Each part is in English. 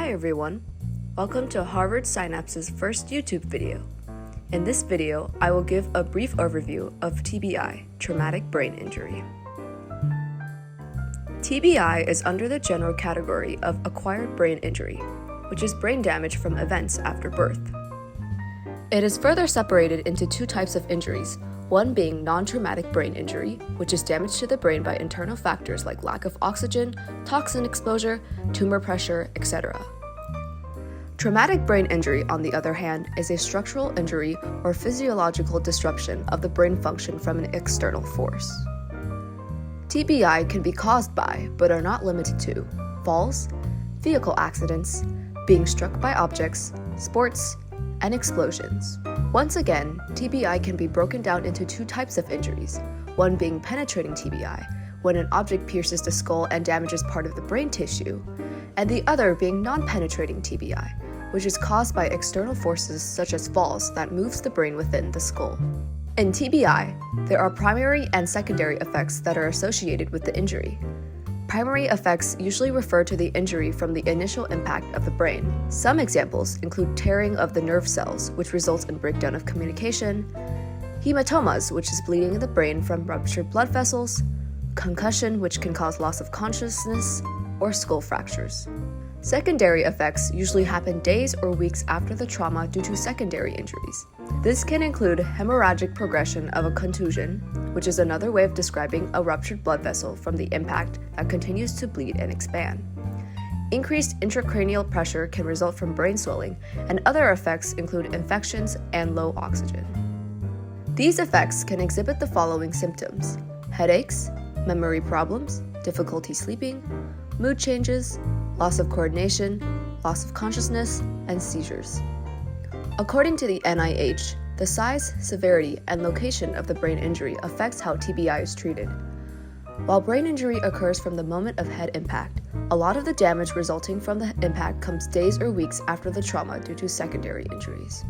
Hi everyone, welcome to Harvard Synapse's first YouTube video. In this video, I will give a brief overview of TBI, traumatic brain injury. TBI is under the general category of acquired brain injury, which is brain damage from events after birth. It is further separated into two types of injuries, one being non-traumatic brain injury, which is damage to the brain by internal factors like lack of oxygen, toxin exposure, tumor pressure, etc. Traumatic brain injury, on the other hand, is a structural injury or physiological disruption of the brain function from an external force. TBI can be caused by, but are not limited to, falls, vehicle accidents, being struck by objects, sports, and explosions. Once again, TBI can be broken down into two types of injuries, one being penetrating TBI, when an object pierces the skull and damages part of the brain tissue, and the other being non-penetrating TBI, which is caused by external forces such as falls that moves the brain within the skull. In TBI, there are primary and secondary effects that are associated with the injury. Primary effects usually refer to the injury from the initial impact of the brain. Some examples include tearing of the nerve cells, which results in breakdown of communication, hematomas, which is bleeding in the brain from ruptured blood vessels, concussion, which can cause loss of consciousness, or skull fractures. Secondary effects usually happen days or weeks after the trauma due to secondary injuries. This can include hemorrhagic progression of a contusion, which is another way of describing a ruptured blood vessel from the impact that continues to bleed and expand. Increased intracranial pressure can result from brain swelling, and other effects include infections and low oxygen. These effects can exhibit the following symptoms: headaches, memory problems, difficulty sleeping, mood changes, loss of coordination, loss of consciousness, and seizures. According to the NIH, the size, severity, and location of the brain injury affects how TBI is treated. While brain injury occurs from the moment of head impact, a lot of the damage resulting from the impact comes days or weeks after the trauma due to secondary injuries.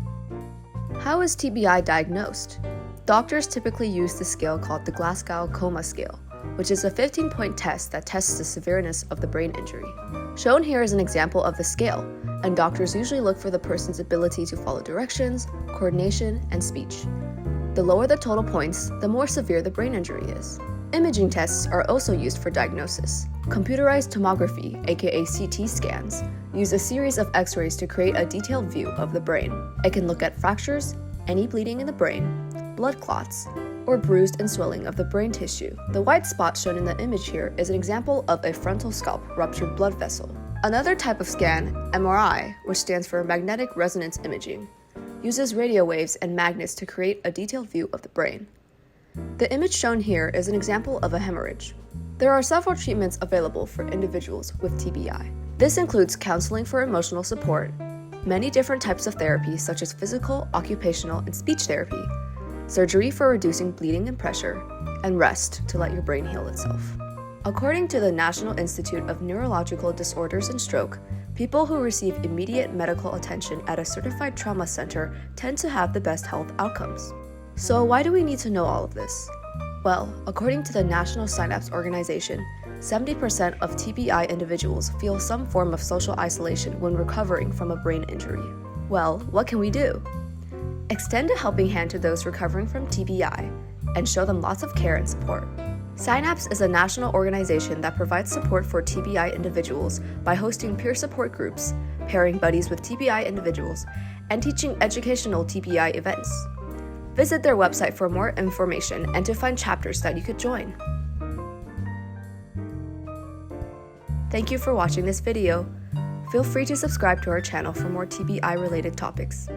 How is TBI diagnosed? Doctors typically use the scale called the Glasgow Coma Scale, which is a 15-point test that tests the severeness of the brain injury. Shown here is an example of the scale, and doctors usually look for the person's ability to follow directions, coordination, and speech. The lower the total points, the more severe the brain injury is. Imaging tests are also used for diagnosis. Computerized tomography, aka CT scans, use a series of X-rays to create a detailed view of the brain. It can look at fractures, any bleeding in the brain, blood clots, or bruised and swelling of the brain tissue. The white spot shown in the image here is an example of a frontal scalp ruptured blood vessel. Another type of scan, MRI, which stands for magnetic resonance imaging, uses radio waves and magnets to create a detailed view of the brain. The image shown here is an example of a hemorrhage. There are several treatments available for individuals with TBI. This includes counseling for emotional support, many different types of therapy such as physical, occupational, and speech therapy, surgery for reducing bleeding and pressure, and rest to let your brain heal itself. According to the National Institute of Neurological Disorders and Stroke, people who receive immediate medical attention at a certified trauma center tend to have the best health outcomes. So why do we need to know all of this? Well, according to the National Synapse Organization, 70% of TBI individuals feel some form of social isolation when recovering from a brain injury. Well, what can we do? Extend a helping hand to those recovering from TBI and show them lots of care and support. Synapse is a national organization that provides support for TBI individuals by hosting peer support groups, pairing buddies with TBI individuals, and teaching educational TBI events. Visit their website for more information and to find chapters that you could join. Thank you for watching this video. Feel free to subscribe to our channel for more TBI-related topics.